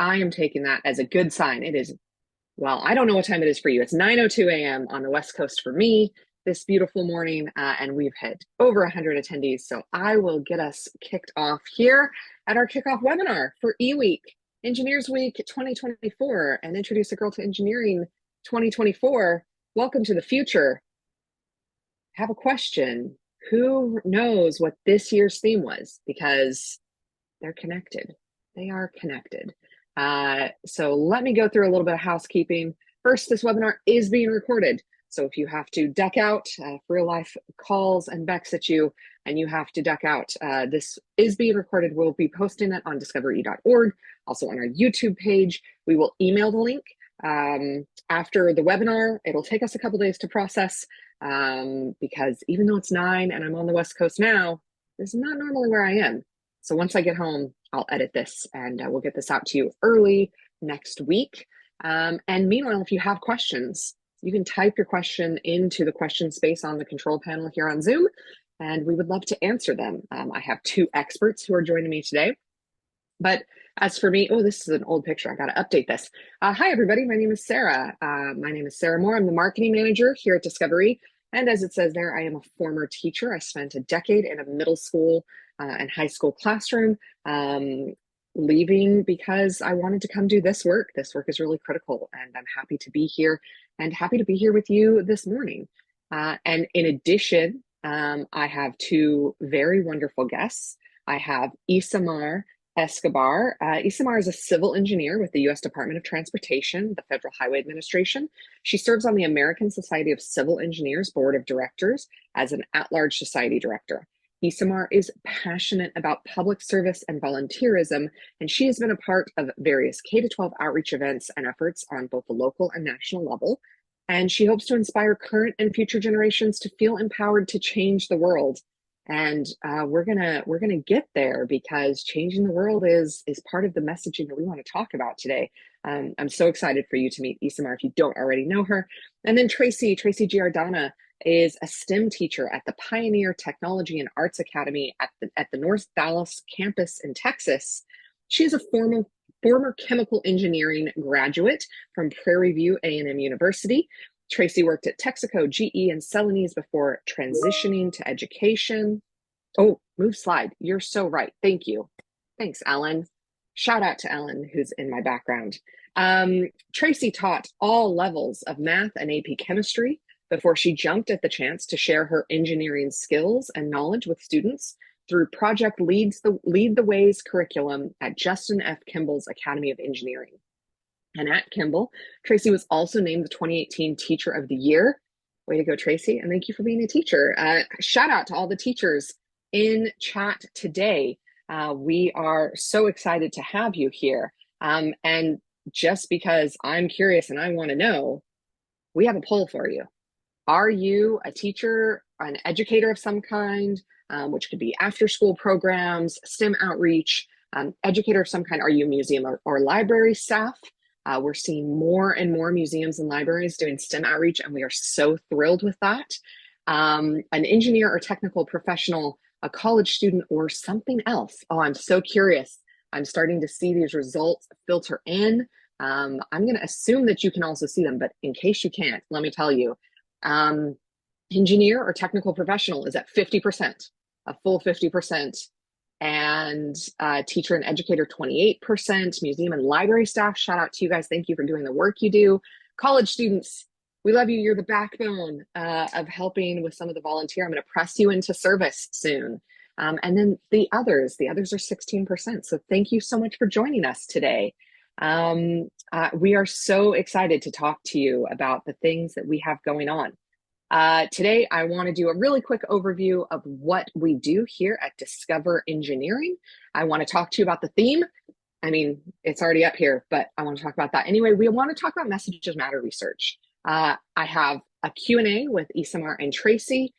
I am taking that as a good sign. It is, well, I don't know what time it is for you. It's 9:02 a.m. on the West Coast for me this beautiful morning, and we've hit over 100 attendees. So I will get us kicked off here at our kickoff webinar for eWeek, Engineers Week 2024, and Introduce a Girl to Engineering 2024. Welcome to the future. I have a question. Who knows what this year's theme was? Because they're connected. They are connected. So let me go through a little bit of housekeeping. First, this webinar is being recorded. So if you have to duck out, real life calls and Bex at you, and you have to duck out, this is being recorded. We'll be posting it on discovere.org, also on our YouTube page. We will email the link after the webinar. It'll take us a couple days to process because even though it's 9 and I'm on the West Coast now, this is not normally where I am. So once I get home, I'll edit this and we'll get this out to you early next week. And meanwhile, if you have questions, you can type your question into the question space on the control panel here on Zoom, and we would love to answer them. I have 2 experts who are joining me today. But as for me, oh, this is an old picture. I got to update this. Hi, everybody. My name is Sarah. My name is Sarah Moore. I'm the marketing manager here at DiscoverE. And as it says there, I am a former teacher. I spent a decade in a middle school and high school classroom, leaving because I wanted to come do this work. This work is really critical, and I'm happy to be here and happy to be here with you this morning. And in addition, I have 2 very wonderful guests. I have Isamar Escobar. Isamar is a civil engineer with the U.S. Department of Transportation, the Federal Highway Administration. She serves on the American Society of Civil Engineers Board of Directors as an at-large society director. Isamar is passionate about public service and volunteerism, and she has been a part of various K-12 outreach events and efforts on both the local and national level. And she hopes to inspire current and future generations to feel empowered to change the world. And we're gonna get there, because changing the world is part of the messaging that we want to talk about today. I'm so excited for you to meet Isamar if you don't already know her. And then Tracey Giardina is a STEM teacher at the Pioneer Technology and Arts Academy at the North Dallas campus in Texas. She is a former chemical engineering graduate from Prairie View A&M University. Tracey worked at Texaco, GE, and Celanese before transitioning to education. Oh, move slide. You're so right. Thank you. Thanks, Ellen. Shout out to Ellen, who's in my background. Tracey taught all levels of math and AP chemistry before she jumped at the chance to share her engineering skills and knowledge with students through Project Lead the Way's curriculum at Justin F. Kimball's Academy of Engineering. And at Kimball, Tracey was also named the 2018 Teacher of the Year. Way to go, Tracey, and thank you for being a teacher. Shout out to all the teachers in chat today. We are so excited to have you here. And just because I'm curious and I want to know, we have a poll for you. Are you a teacher, an educator of some kind, which could be after-school programs, STEM outreach, educator of some kind? Are you museum or library staff? We're seeing more and more museums and libraries doing STEM outreach, and we are so thrilled with that. An engineer or technical professional, a college student, or something else. Oh, I'm so curious. I'm starting to see these results filter in. I'm going to assume that you can also see them, but in case you can't, let me tell you. Engineer or technical professional is at 50%, a full 50%, and teacher and educator 28%, museum and library staff, shout out to you guys, thank you for doing the work you do. College students, we love you, you're the backbone of helping with some of the volunteer. I'm going to press you into service soon. And then the others are 16%, so thank you so much for joining us today. We are so excited to talk to you about the things that we have going on. Today, I want to do a really quick overview of what we do here at Discover Engineering. I want to talk to you about the theme. I mean, it's already up here, but I want to talk about that. Anyway, we want to talk about Messages Matter research. I have a Q&A with Isamar and Tracey.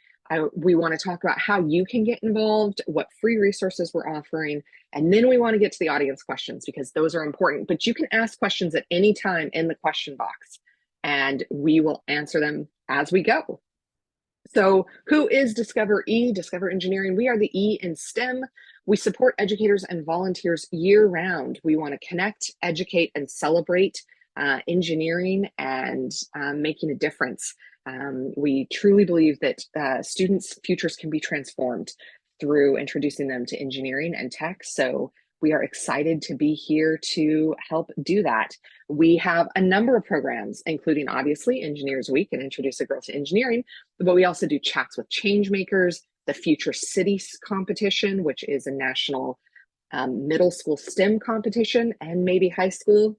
We want to talk about how you can get involved, what free resources we're offering, and then we want to get to the audience questions because those are important. But you can ask questions at any time in the question box, and we will answer them as we go. So who is DiscoverE? Discover Engineering. We are the E in STEM. We support educators and volunteers year round. We want to connect, educate, and celebrate engineering and making a difference. We truly believe that students' futures can be transformed through introducing them to engineering and tech. So we are excited to be here to help do that. We have a number of programs, including obviously Engineers Week and Introduce a Girl to Engineering, but we also do chats with change makers, the Future Cities competition, which is a national middle school STEM competition and maybe high school.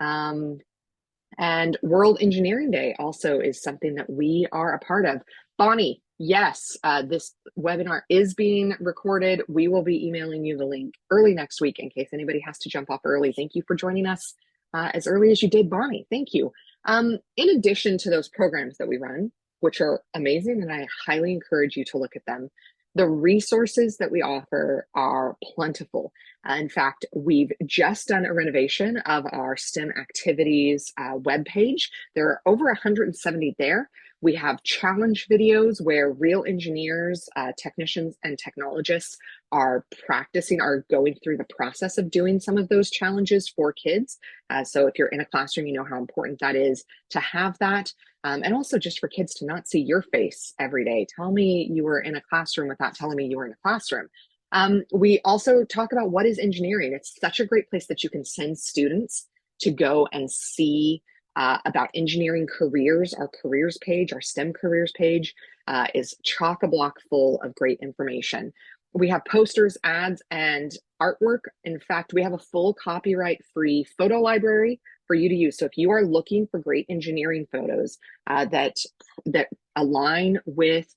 And World Engineering Day also is something that we are a part of. Bonnie, yes, this webinar is being recorded. We will be emailing you the link early next week in case anybody has to jump off early. Thank you for joining us as early as you did, Bonnie. Thank you. In addition to those programs that we run, which are amazing, and I highly encourage you to look at them, the resources that we offer are plentiful. In fact, we've just done a renovation of our STEM activities webpage. There are over 170 there. We have challenge videos where real engineers, technicians, and technologists are practicing, are going through the process of doing some of those challenges for kids. So if you're in a classroom, you know how important that is to have that. And also just for kids to not see your face every day. Tell me you were in a classroom without telling me you were in a classroom. We also talk about what is engineering. It's such a great place that you can send students to go and see about engineering careers. Our careers page, our STEM careers page is chock-a-block full of great information. We have posters, ads, and artwork. In fact, we have a full copyright-free photo library for you to use. So if you are looking for great engineering photos that align with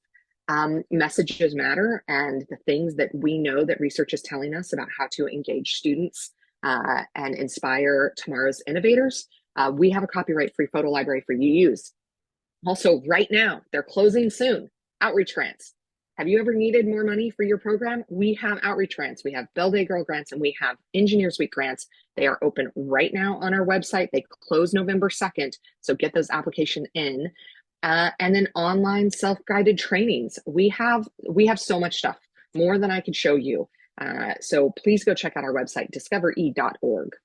messages matter and the things that we know that research is telling us about how to engage students and inspire tomorrow's innovators, we have a copyright-free photo library for you to use. Also, right now, they're closing soon. Outreach grants. Have you ever needed more money for your program? We have outreach grants. We have Bell Day Girl grants and we have Engineers Week grants. They are open right now on our website. They close November 2nd, so get those applications in. And then online self-guided trainings. We have so much stuff, more than I could show you. So please go check out our website, DiscoverE.org.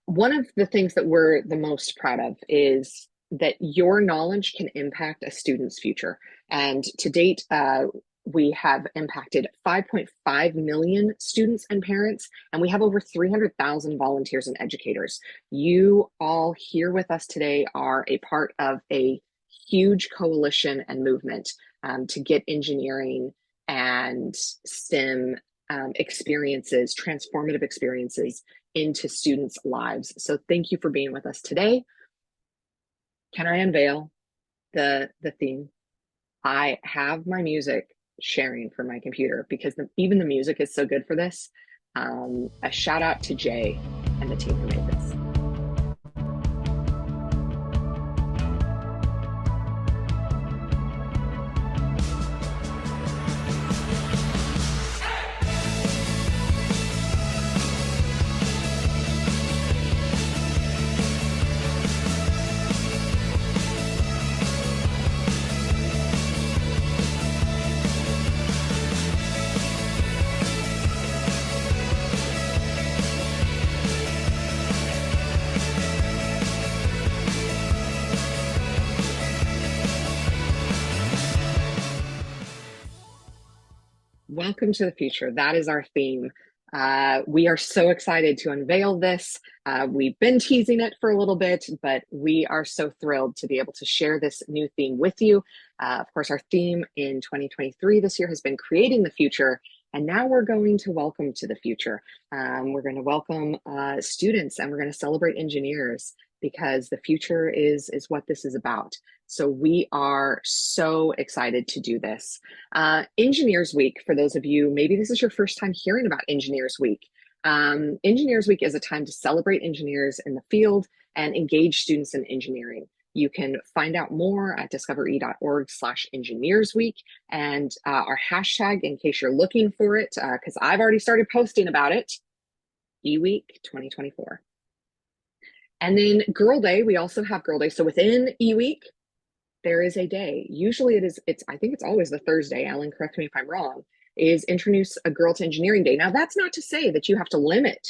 One of the things that we're the most proud of is that your knowledge can impact a student's future. And to date, we have impacted 5.5 million students and parents, and we have over 300,000 volunteers and educators. You all here with us today are a part of a huge coalition and movement to get engineering and STEM experiences, transformative experiences into students' lives. So thank you for being with us today. Can I unveil the theme? I have my music sharing from my computer because even the music is so good for this. A shout out to Jay and the team who made this. Welcome to the future. That is our theme. We are so excited to unveil this. We've been teasing it for a little bit, but we are so thrilled to be able to share this new theme with you. Of course, our theme in 2023 this year has been creating the future, and now we're going to welcome to the future. We're going to welcome students, and we're going to celebrate engineers because the future is what this is about. So we are so excited to do this. Engineers Week, for those of you, maybe this is your first time hearing about Engineers Week. Engineers Week is a time to celebrate engineers in the field and engage students in engineering. You can find out more at discovere.org/engineersweek and our hashtag, in case you're looking for it, because I've already started posting about it, eWeek 2024. And then Girl Day, we also have Girl Day. So within eWeek, there is a day. Usually I think it's always the Thursday. Ellen, correct me if I'm wrong. is introduce a Girl to Engineering Day. Now, that's not to say that you have to limit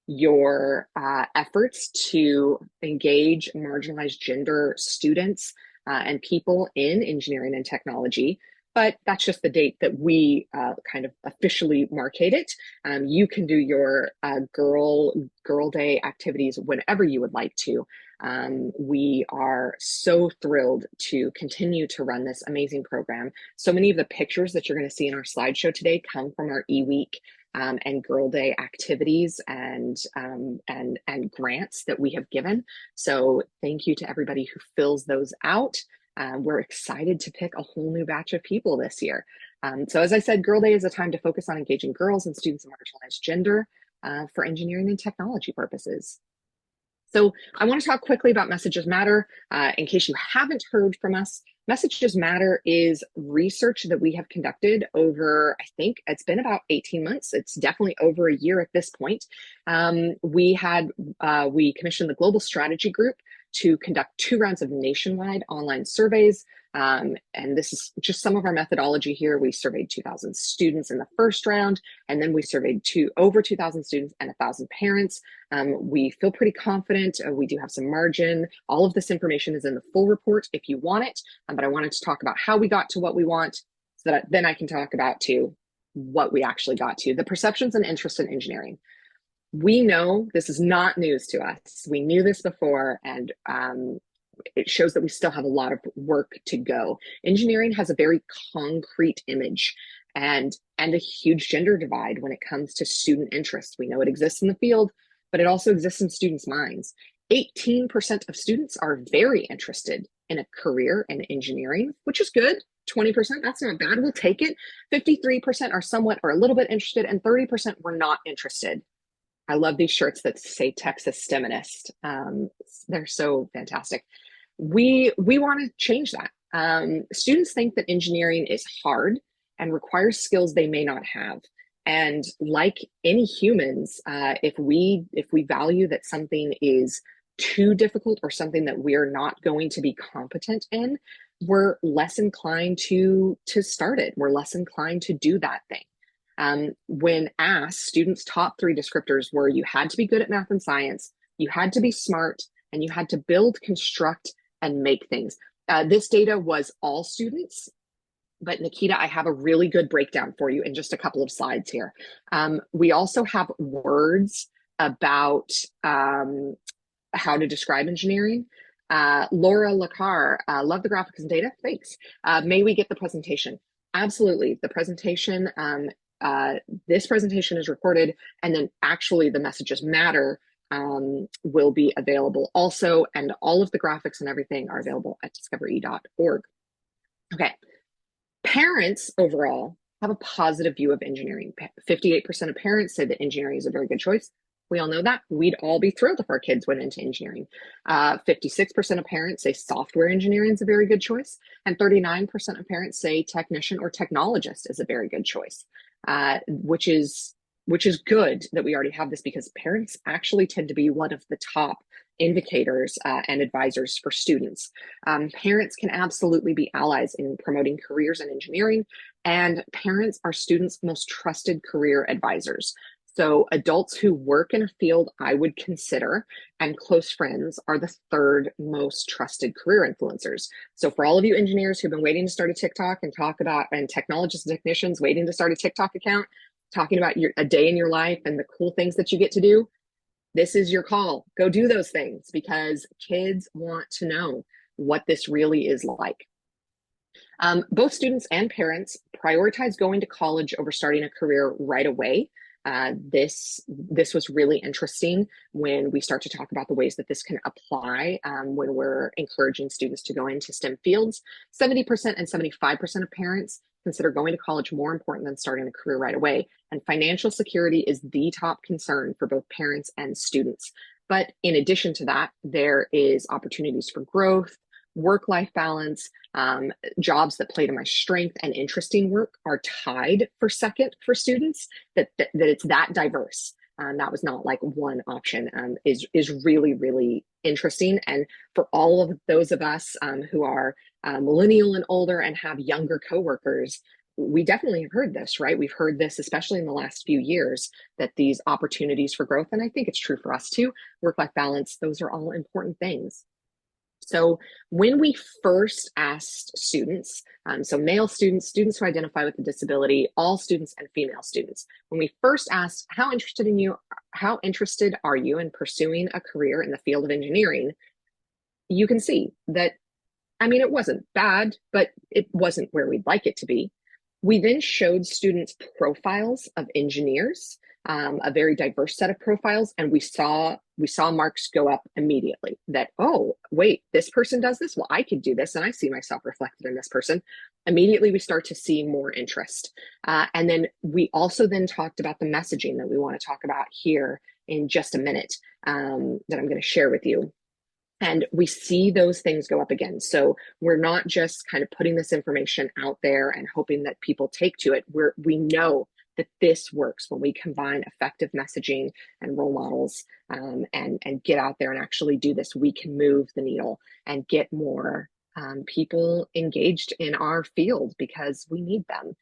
your efforts to engage marginalized gender students and people in engineering and technology. But that's just the date that we kind of officially market it. You can do your Girl Day activities whenever you would like to. We are so thrilled to continue to run this amazing program. So many of the pictures that you're going to see in our slideshow today come from our e-week and Girl Day activities and grants that we have given. So thank you to everybody who fills those out. We're excited to pick a whole new batch of people this year. So as I said, Girl Day is a time to focus on engaging girls and students of marginalized gender for engineering and technology purposes. So I want to talk quickly about Messages Matter. In case you haven't heard from us, Messages Matter is research that we have conducted over, I think it's been about 18 months. It's definitely over a year at this point. We commissioned the Global Strategy Group to conduct 2 rounds of nationwide online surveys. And this is just some of our methodology here. We surveyed 2,000 students in the first round, and then we surveyed over 2,000 students and 1,000 parents. We feel pretty confident. We do have some margin. All of this information is in the full report if you want it, but I wanted to talk about how we got to what we want so that then I can talk about too what we actually got to. The perceptions and interest in engineering. We know this is not news to us. We knew this before, and it shows that we still have a lot of work to go. Engineering has a very concrete image and a huge gender divide when it comes to student interest. We know it exists in the field, but it also exists in students' minds. 18% of students are very interested in a career in engineering, which is good. 20%, that's not bad. We'll take it. 53% are somewhat or a little bit interested, and 30% were not interested. I love these shirts that say Texas STEMinist. They're so fantastic. We want to change that. Students think that engineering is hard and requires skills they may not have. And like any humans, if we value that something is too difficult or something that we're not going to be competent in, we're less inclined to start it. We're less inclined to do that thing. When asked, students' top 3 descriptors were you had to be good at math and science, you had to be smart, and you had to build, construct, and make things. This data was all students, but Nikita, I have a really good breakdown for you in just a couple of slides here. We also have words about how to describe engineering. Laura Lacar, love the graphics and data, thanks. May we get the presentation? Absolutely, the presentation, this presentation is recorded, and then actually the Messages Matter will be available also, and all of the graphics and everything are available at discovere.org. Okay, parents overall have a positive view of engineering. 58% of parents say that engineering is a very good choice. We all know that. We'd all be thrilled if our kids went into engineering. 56% of parents say software engineering is a very good choice, and 39% of parents say technician or technologist is a very good choice, which is good that we already have this, because parents actually tend to be one of the top indicators and advisors for students. Parents can absolutely be allies in promoting careers in engineering, and parents are students' most trusted career advisors. So adults who work in a field I would consider and close friends are the 3rd most trusted career influencers. So for all of you engineers who've been waiting to start a TikTok and and technologists and technicians waiting to start a TikTok account, talking about a day in your life and the cool things that you get to do, this is your call. Go do those things, because kids want to know what this really is like. Both students and parents prioritize going to college over starting a career right away. This was really interesting when we start to talk about the ways that this can apply when we're encouraging students to go into STEM fields. 70% and 75% of parents consider going to college more important than starting a career right away. And financial security is the top concern for both parents and students. But in addition to that, there is opportunities for growth, work-life balance, jobs that play to my strength, and interesting work are tied for second for students, that it's that diverse. That was not like one option, is really, really interesting. And for all of those of us who are millennial and older and have younger coworkers, we definitely have heard this, right? We've heard this, especially in the last few years, that these opportunities for growth, and I think it's true for us too, work-life balance, those are all important things. So when we first asked students, so male students, students who identify with a disability, all students and female students, when we first asked, how interested are you in pursuing a career in the field of engineering? You can see that, I mean, it wasn't bad, but it wasn't where we'd like it to be. We then showed students profiles of engineers, a very diverse set of profiles, and we saw marks go up immediately. That, oh, wait, this person does this. Well, I could do this, and I see myself reflected in this person. Immediately, we start to see more interest, and then we also then talked about the messaging that we want to talk about here in just a minute, that I'm going to share with you. And we see those things go up again. So we're not just kind of putting this information out there and hoping that people take to it. We know that this works when we combine effective messaging and role models, and get out there and actually do this. We can move the needle and get more people engaged in our field because we need them.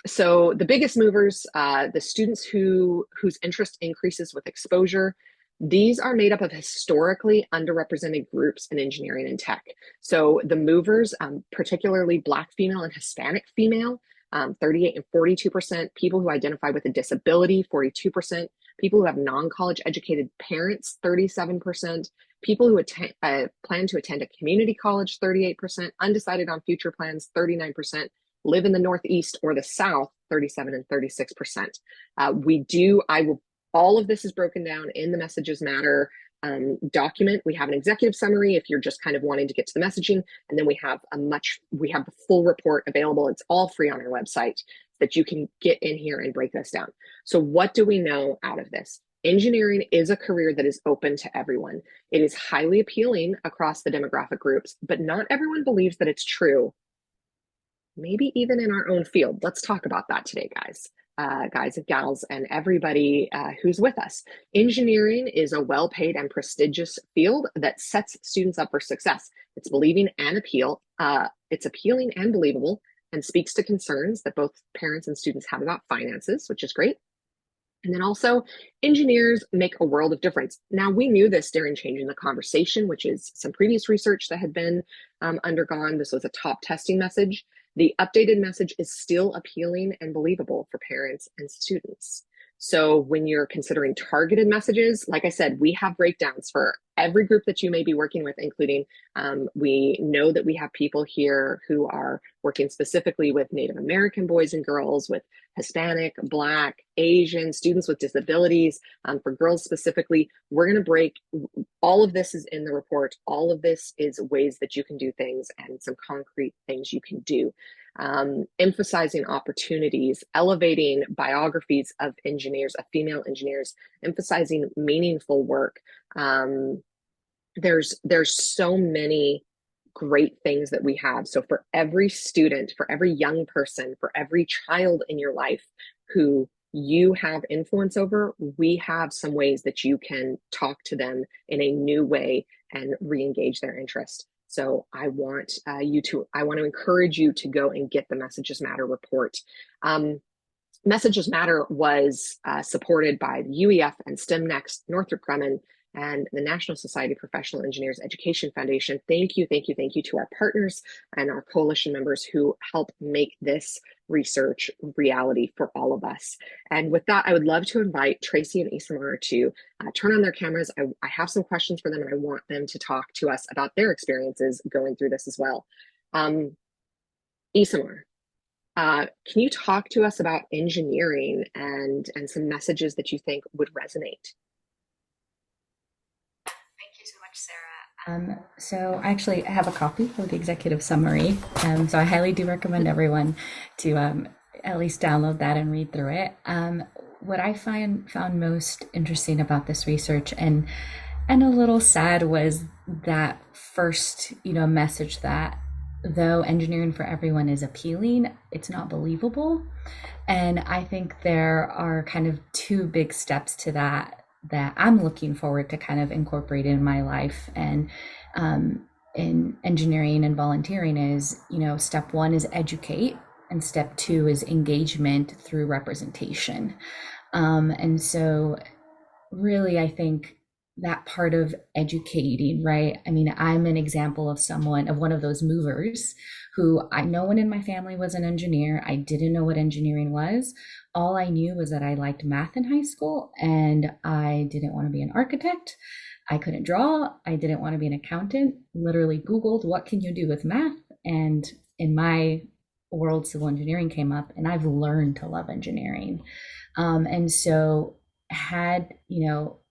So the biggest movers, the students whose interest increases with exposure, these are made up of historically underrepresented groups in engineering and tech. So the movers, particularly Black female and Hispanic female, 38 and 42%, people who identify with a disability, 42%, people who have non-college educated parents, 37%, people who plan to attend a community college, 38%, undecided on future plans, 39%, live in the Northeast or the South, 37 and 36%. All of this is broken down in the Messages Matter document. We have an executive summary if you're just kind of wanting to get to the messaging, and then we have the full report available. It's all free on our website that you can get in here and break this down. So what do we know out of this? Engineering is a career that is open to everyone. It is highly appealing across the demographic groups, but not everyone believes that it's true. Maybe even in our own field. Let's talk about that today, guys. Guys and gals and everybody who's with us. Engineering is a well-paid and prestigious field that sets students up for success. It's appealing and believable, and speaks to concerns that both parents and students have about finances, which is great. And then also, engineers make a world of difference. Now, we knew this during Changing the Conversation, which is some previous research that had been undergone. This was a top testing message. The updated message is still appealing and believable for parents and students. So when you're considering targeted messages, like I said, we have breakdowns for every group that you may be working with, including we know that we have people here who are working specifically with Native American boys and girls, with Hispanic, Black, Asian, students with disabilities. For girls specifically, we're going to break, all of this is in the report. All of this is ways that you can do things and some concrete things you can do. Emphasizing opportunities, elevating biographies of engineers, of female engineers, emphasizing meaningful work. There's so many great things that we have. So for every student, for every young person, for every child in your life who you have influence over, we have some ways that you can talk to them in a new way and re-engage their interest. So I want to encourage you to go and get the Messages Matter report. Messages Matter was supported by the UEF and STEM Next, Northrop Grumman, and the National Society of Professional Engineers Education Foundation. Thank you to our partners and our coalition members who help make this research reality for all of us. And with that, I would love to invite Tracey and Isamar to turn on their cameras. I have some questions for them, and I want them to talk to us about their experiences going through this as well. Isamar, can you talk to us about engineering and some messages that you think would resonate? So much, Sarah. So I actually have a copy of the executive summary. So I highly do recommend everyone to at least download that and read through it. What I found most interesting about this research and a little sad was that first, message that though engineering for everyone is appealing, it's not believable. And I think there are kind of two big steps to that I'm looking forward to kind of incorporate in my life and in engineering and volunteering is, step one is educate. And step two is engagement through representation. And so really, I think that part of educating, right? I mean, I'm an example of someone, of one of those movers who no one in my family was an engineer. I didn't know what engineering was. All I knew was that I liked math in high school and I didn't want to be an architect. I couldn't draw. I didn't want to be an accountant. Literally Googled, what can you do with math? And in my world, civil engineering came up, and I've learned to love engineering. And so had,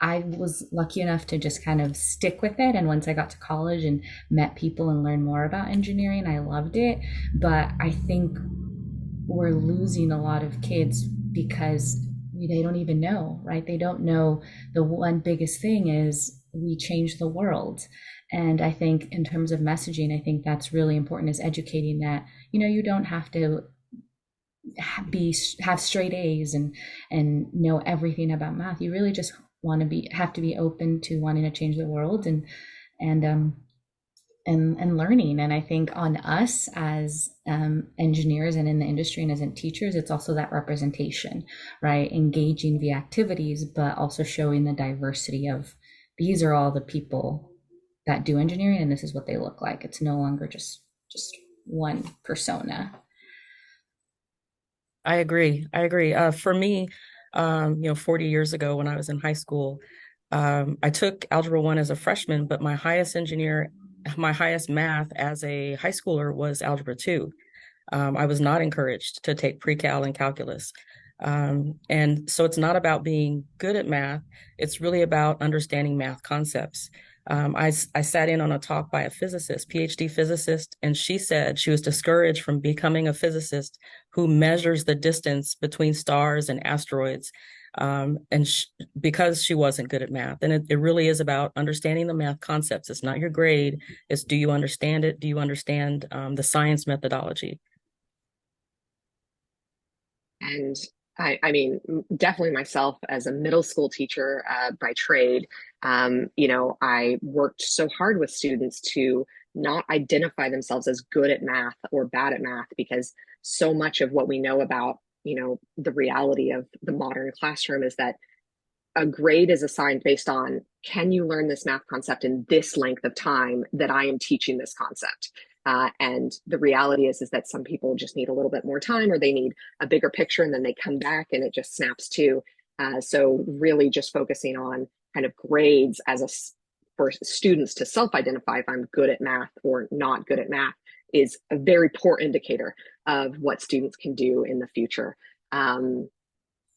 I was lucky enough to just kind of stick with it. And once I got to college and met people and learned more about engineering, I loved it. But I think we're losing a lot of kids because they don't even know, right? They don't know the one biggest thing is we change the world. And I think in terms of messaging, I think that's really important, is educating that, you don't have to have straight A's and know everything about math. You really just have to be open to wanting to change the world and learning. And I think on us as engineers and in the industry and as in teachers, it's also that representation, right? Engaging the activities, but also showing the diversity of these are all the people that do engineering, and this is what they look like. It's no longer just one persona. I agree. I agree. For me, 40 years ago when I was in high school, I took Algebra 1 as a freshman, but my highest math as a high schooler was Algebra 2. I was not encouraged to take pre-cal and calculus. And so it's not about being good at math. It's really about understanding math concepts. I sat in on a talk by a physicist, PhD physicist, and she said she was discouraged from becoming a physicist who measures the distance between stars and asteroids, because she wasn't good at math. And it really is about understanding the math concepts. It's not your grade. It's, do you understand it? Do you understand the science methodology? And I mean, definitely myself as a middle school teacher by trade, I worked so hard with students to not identify themselves as good at math or bad at math, because so much of what we know about, the reality of the modern classroom is that a grade is assigned based on, can you learn this math concept in this length of time that I am teaching this concept? And the reality is that some people just need a little bit more time, or they need a bigger picture, and then they come back and it just snaps to. So really just focusing on kind of grades for students to self-identify if I'm good at math or not good at math is a very poor indicator of what students can do in the future.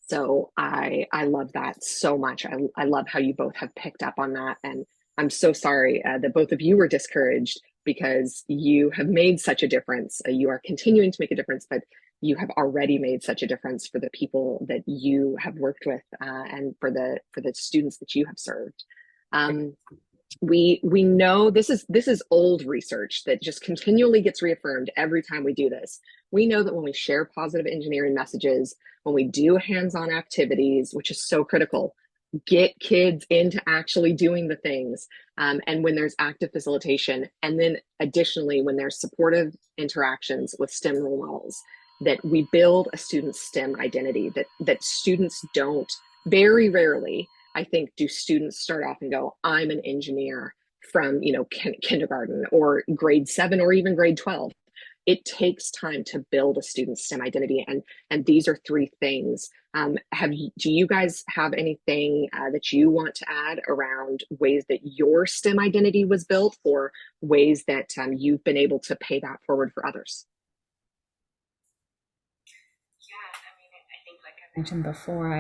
So I love that so much. I love how you both have picked up on that. And I'm so sorry that both of you were discouraged, because you have made such a difference. You are continuing to make a difference, but you have already made such a difference for the people that you have worked with, and for the students that you have served. We know this is old research that just continually gets reaffirmed every time we do this. We know that when we share positive engineering messages, when we do hands-on activities, which is so critical, get kids into actually doing the things, and when there's active facilitation, and then additionally when there's supportive interactions with STEM role models, that we build a student's STEM identity, that students don't, very rarely, I think, do students start off and go, I'm an engineer from kindergarten or grade 7 or even grade 12. It takes time to build a student's STEM identity, and these are three things. Do you guys have anything that you want to add around ways that your STEM identity was built, or ways that you've been able to pay that forward for others? Yeah, I mean, I think like I mentioned before,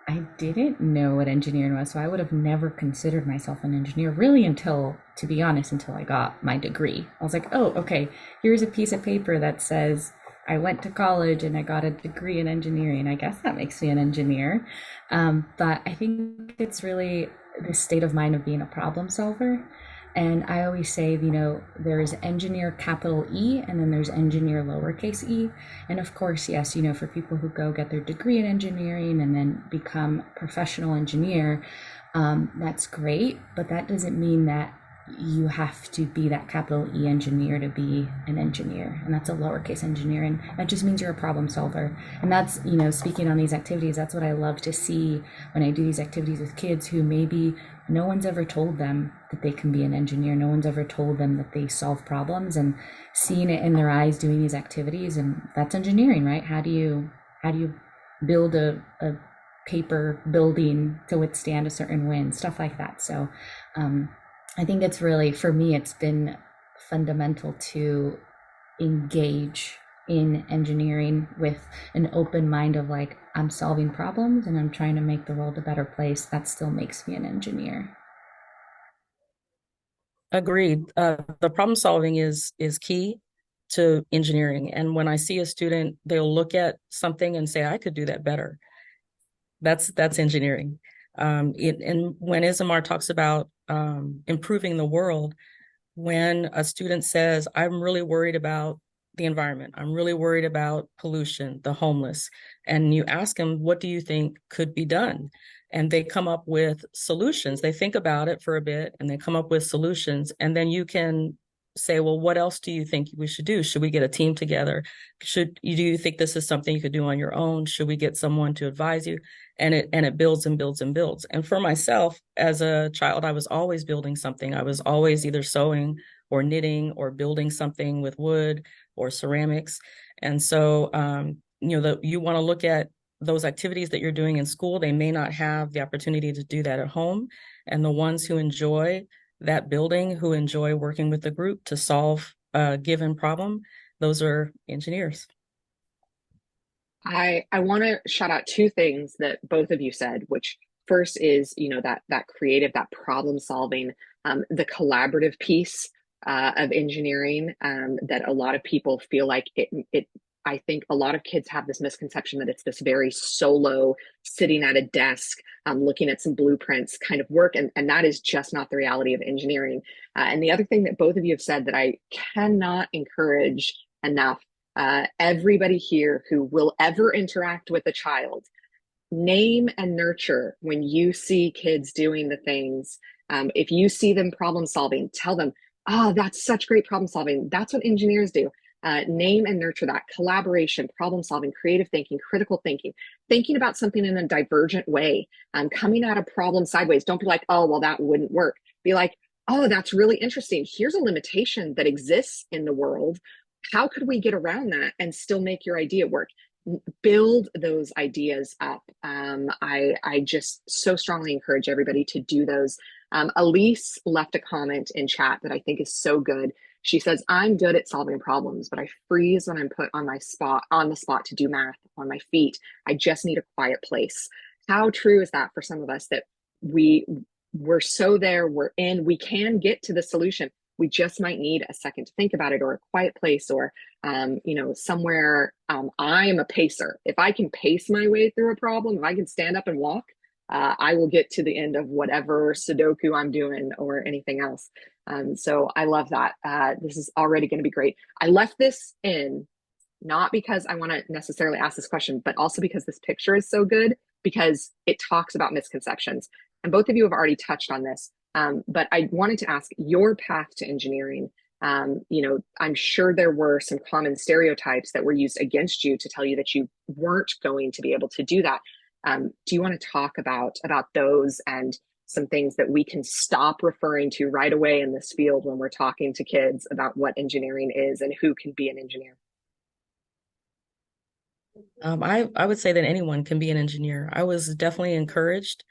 I didn't know what engineering was, so I would have never considered myself an engineer really until, to be honest, until I got my degree. I was like, oh, okay, here's a piece of paper that says I went to college and I got a degree in engineering. I guess that makes me an engineer. But I think it's really the state of mind of being a problem solver. And I always say, there's engineer capital E and then there's engineer lowercase e. And of course, yes, for people who go get their degree in engineering and then become professional engineer, that's great. But that doesn't mean that you have to be that capital E engineer to be an engineer, and that's a lowercase engineer, and that just means you're a problem solver. And that's, speaking on these activities, that's what I love to see when I do these activities with kids who maybe no one's ever told them that they can be an engineer, no one's ever told them that they solve problems, and seeing it in their eyes doing these activities. And that's engineering, right? How do you build a paper building to withstand a certain wind, stuff like that. So I think it's really, for me, it's been fundamental to engage in engineering with an open mind of like, I'm solving problems and I'm trying to make the world a better place. That still makes me an engineer. Agreed. The problem solving is key to engineering. And when I see a student, they'll look at something and say, I could do that better. That's engineering. And when Isamar talks about improving the world, when a student says, I'm really worried about the environment, I'm really worried about pollution, the homeless, and you ask them, what do you think could be done? And they come up with solutions. They think about it for a bit and they come up with solutions. And then you can say, well, what else do you think we should do? Should we get a team together? Do you think this is something you could do on your own? Should we get someone to advise you? And it builds and builds and builds. And for myself, as a child, I was always building something. I was always either sewing or knitting or building something with wood or ceramics. And so, you want to look at those activities that you're doing in school. They may not have the opportunity to do that at home. And the ones who enjoy that building, who enjoy working with the group to solve a given problem, those are engineers. I want to shout out two things that both of you said, which first is, that creative, that problem solving, the collaborative piece of engineering, that a lot of people feel like it. I think a lot of kids have this misconception that it's this very solo, sitting at a desk, looking at some blueprints kind of work, and that is just not the reality of engineering. And the other thing that both of you have said that I cannot encourage enough, everybody here who will ever interact with a child, name and nurture when you see kids doing the things. If you see them problem solving, tell them, oh, that's such great problem solving. That's what engineers do. Name and nurture that collaboration, problem solving, creative thinking, critical thinking, thinking about something in a divergent way, coming at a problem sideways. Don't be like, oh, well, that wouldn't work. Be like, oh, that's really interesting. Here's a limitation that exists in the world. How could we get around that and still make your idea work? Build those ideas up. I just so strongly encourage everybody to do those. Elise left a comment in chat that I think is so good. She says, I'm good at solving problems, but I freeze when I'm put on the spot to do math on my feet. I just need a quiet place. How true is that for some of us, that we're so there, we can get to the solution. We just might need a second to think about it, or a quiet place, or somewhere. I am a pacer. If I can pace my way through a problem, if I can stand up and walk, I will get to the end of whatever Sudoku I'm doing or anything else. So I love that. This is already going to be great. I left this in not because I want to necessarily ask this question, but also because this picture is so good, because it talks about misconceptions. And both of you have already touched on this. But I wanted to ask your path to engineering. I'm sure there were some common stereotypes that were used against you to tell you that you weren't going to be able to do that. Do you want to talk about those and some things that we can stop referring to right away in this field when we're talking to kids about what engineering is and who can be an engineer? I would say that anyone can be an engineer. I was definitely encouraged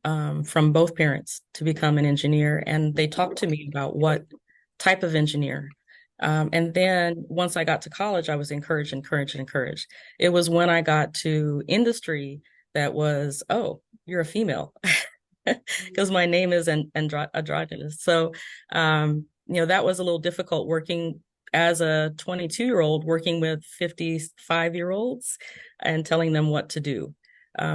from both parents to become an engineer, and they talked to me about what type of engineer. And then once I got to college, I was encouraged. It was when I got to industry that was, oh, you're a female, because my name is androgynous. So, that was a little difficult working as a 22-year-old, working with 55-year-olds and telling them what to do.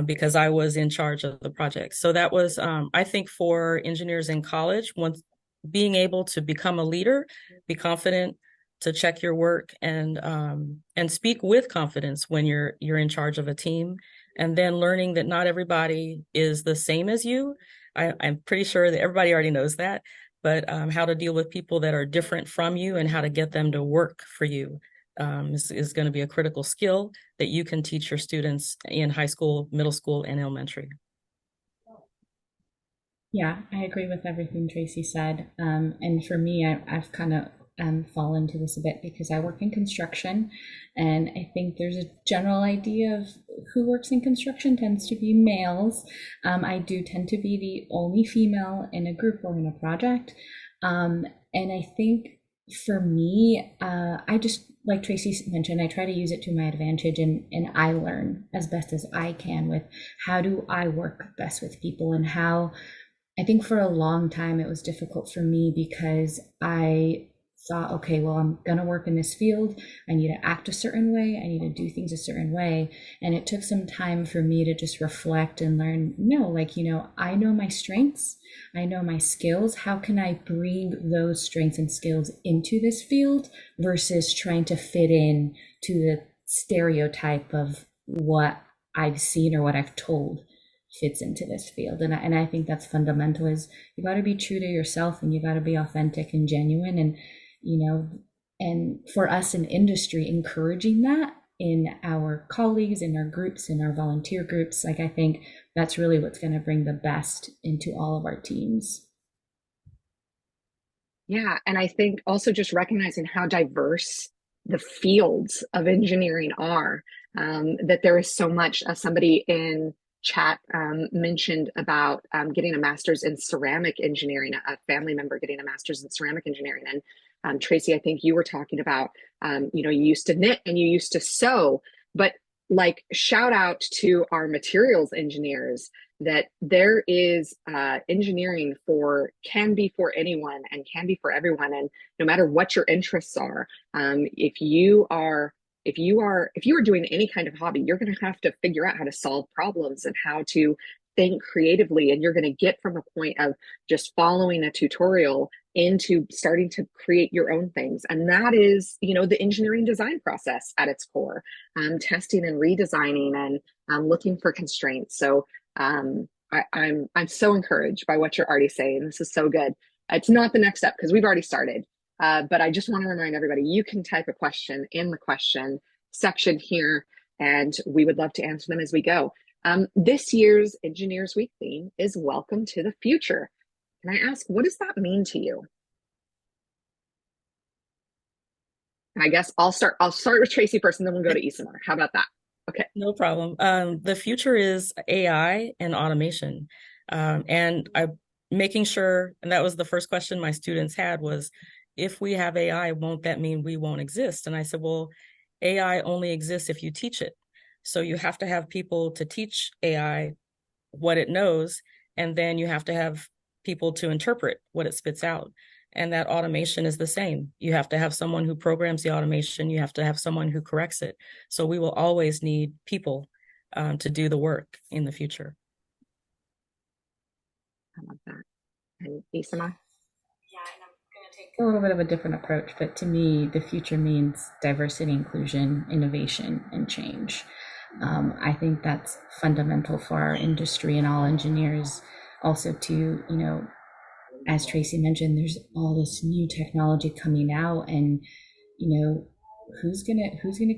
Because I was in charge of the project. So that was, I think, for engineers in college, once being able to become a leader, be confident to check your work, and speak with confidence when you're in charge of a team, and then learning that not everybody is the same as you. I'm pretty sure that everybody already knows that, but how to deal with people that are different from you and how to get them to work for you is going to be a critical skill that you can teach your students in high school, middle school, and elementary. Yeah, I agree with everything Tracy said. And for me, I've kind of fallen into this a bit because I work in construction, and I think there's a general idea of who works in construction tends to be males. I do tend to be the only female in a group or in a project. And I think for me, I just, like Tracy mentioned, I try to use it to my advantage, and I learn as best as I can with how do I work best with people, and how I think for a long time it was difficult for me because I thought, okay, well, I'm going to work in this field. I need to act a certain way. I need to do things a certain way. And it took some time for me to just reflect and learn, no, like, I know my strengths. I know my skills. How can I bring those strengths and skills into this field versus trying to fit in to the stereotype of what I've seen or what I've told fits into this field. And I think that's fundamental, is you got to be true to yourself, and you got to be authentic and genuine. And and for us in industry, encouraging that in our colleagues, in our groups, in our volunteer groups, like, I think that's really what's going to bring the best into all of our teams. Yeah, and I think also just recognizing how diverse the fields of engineering are, that there is so much. Somebody in chat mentioned about getting a master's in ceramic engineering, a family member getting a master's in ceramic engineering. And Tracey, I think you were talking about, you used to knit and you used to sew, but like, shout out to our materials engineers, that there is engineering can be for anyone and can be for everyone. And no matter what your interests are, if you are doing any kind of hobby, you're going to have to figure out how to solve problems and how to think creatively. And you're going to get from a point of just following a tutorial into starting to create your own things. And that is, the engineering design process at its core, testing and redesigning and looking for constraints. So I'm so encouraged by what you're already saying. This is so good. It's not the next step because we've already started. But I just want to remind everybody, you can type a question in the question section here, and we would love to answer them as we go. This year's Engineers Week theme is Welcome to the Future. Can I ask, what does that mean to you? And I guess I'll start with Tracey first, and then we'll go to Isamar. How about that? Okay. No problem. The future is AI and automation. And I'm making sure, and that was the first question my students had, was, if we have AI, won't that mean we won't exist? And I said, well, AI only exists if you teach it. So you have to have people to teach AI what it knows, and then you have to have people to interpret what it spits out. And that automation is the same. You have to have someone who programs the automation. You have to have someone who corrects it. So we will always need people to do the work in the future. I love that. And Isamar? Yeah, and I'm going to take a little bit of a different approach, but to me, the future means diversity, inclusion, innovation, and change. I think that's fundamental for our industry and all engineers. Also, to, as Tracey mentioned, there's all this new technology coming out, and who's gonna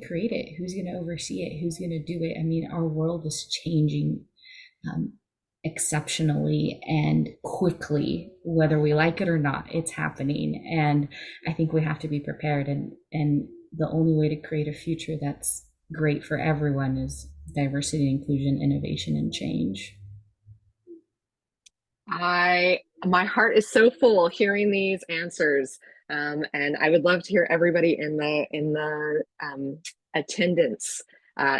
create it? Who's gonna oversee it? Who's gonna do it? I mean, our world is changing exceptionally and quickly, whether we like it or not. It's happening, and I think we have to be prepared. And the only way to create a future that's great for everyone is diversity, inclusion, innovation, and change. My heart is so full hearing these answers, and I would love to hear everybody in the attendance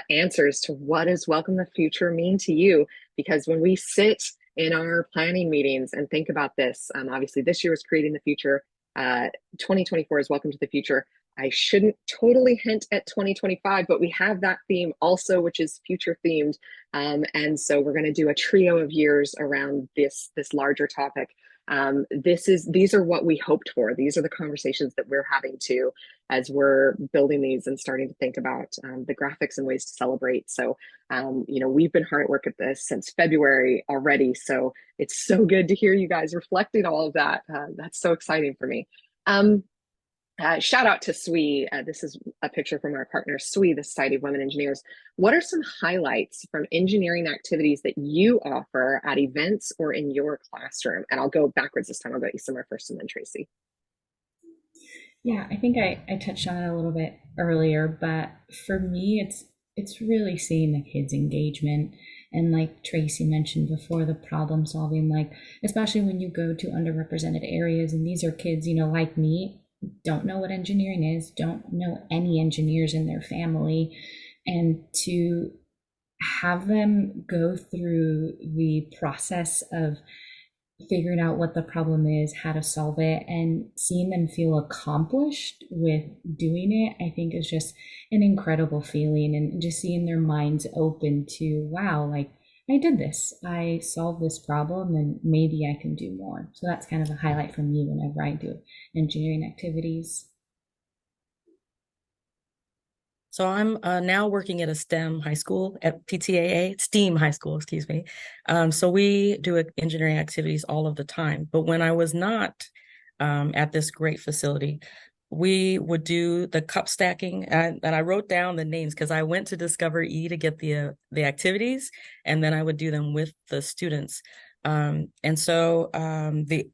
answers to what does Welcome to the Future mean to you? Because when we sit in our planning meetings and think about this, obviously this year was Creating the Future. 2024 is Welcome to the Future. I shouldn't totally hint at 2025, but we have that theme also, which is future themed. And so we're going to do a trio of years around this larger topic. These are what we hoped for. These are the conversations that we're having to as we're building these and starting to think about the graphics and ways to celebrate. So, we've been hard at work at this since February already. So it's so good to hear you guys reflecting all of that. That's so exciting for me. Um, Shout out to SWE. This is a picture from our partner, SWE, the Society of Women Engineers. What are some highlights from engineering activities that you offer at events or in your classroom? And I'll go backwards this time. I'll go Isamar first and then Tracey. Yeah, I think I touched on it a little bit earlier, but for me, it's really seeing the kids' engagement and like Tracy mentioned before, the problem solving, like especially when you go to underrepresented areas, and these are kids, like me, don't know what engineering is, don't know any engineers in their family, and to have them go through the process of figuring out what the problem is, how to solve it, and seeing them feel accomplished with doing it, I think is just an incredible feeling. And just seeing their minds open to, wow, like I did this, I solved this problem, and maybe I can do more. So that's kind of a highlight for me whenever I do engineering activities. So I'm now working at a STEM high school at PTAA, STEAM high school, excuse me. So we do engineering activities all of the time. But when I was not at this great facility, we would do the cup stacking, and I wrote down the names because I went to DiscoverE to get the activities, and then I would do them with the students. And so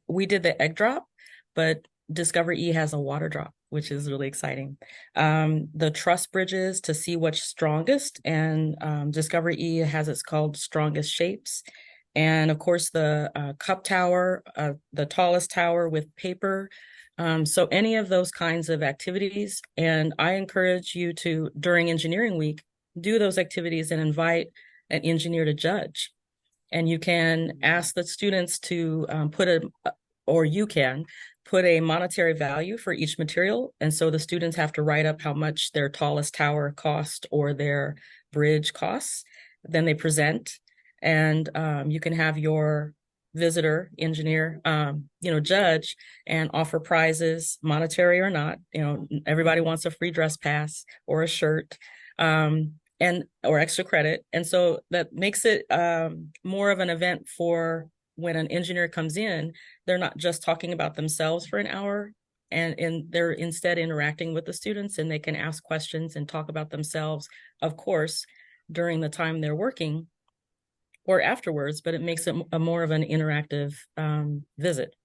we did the egg drop, but DiscoverE has a water drop, which is really exciting. The truss bridges to see what's strongest, and DiscoverE has it's called Strongest Shapes. And of course, the cup tower, the tallest tower with paper. So any of those kinds of activities. And I encourage you to, during engineering week, do those activities and invite an engineer to judge. And you can ask the students to or you can put a monetary value for each material. And so the students have to write up how much their tallest tower cost or their bridge costs. Then they present, and you can have your visitor engineer, judge and offer prizes, monetary or not. Everybody wants a free dress pass or a shirt. And or extra credit. And so that makes it more of an event for when an engineer comes in. They're not just talking about themselves for an hour, and they're instead interacting with the students, and they can ask questions and talk about themselves, of course, during the time they're working or afterwards, but it makes it a more of an interactive visit.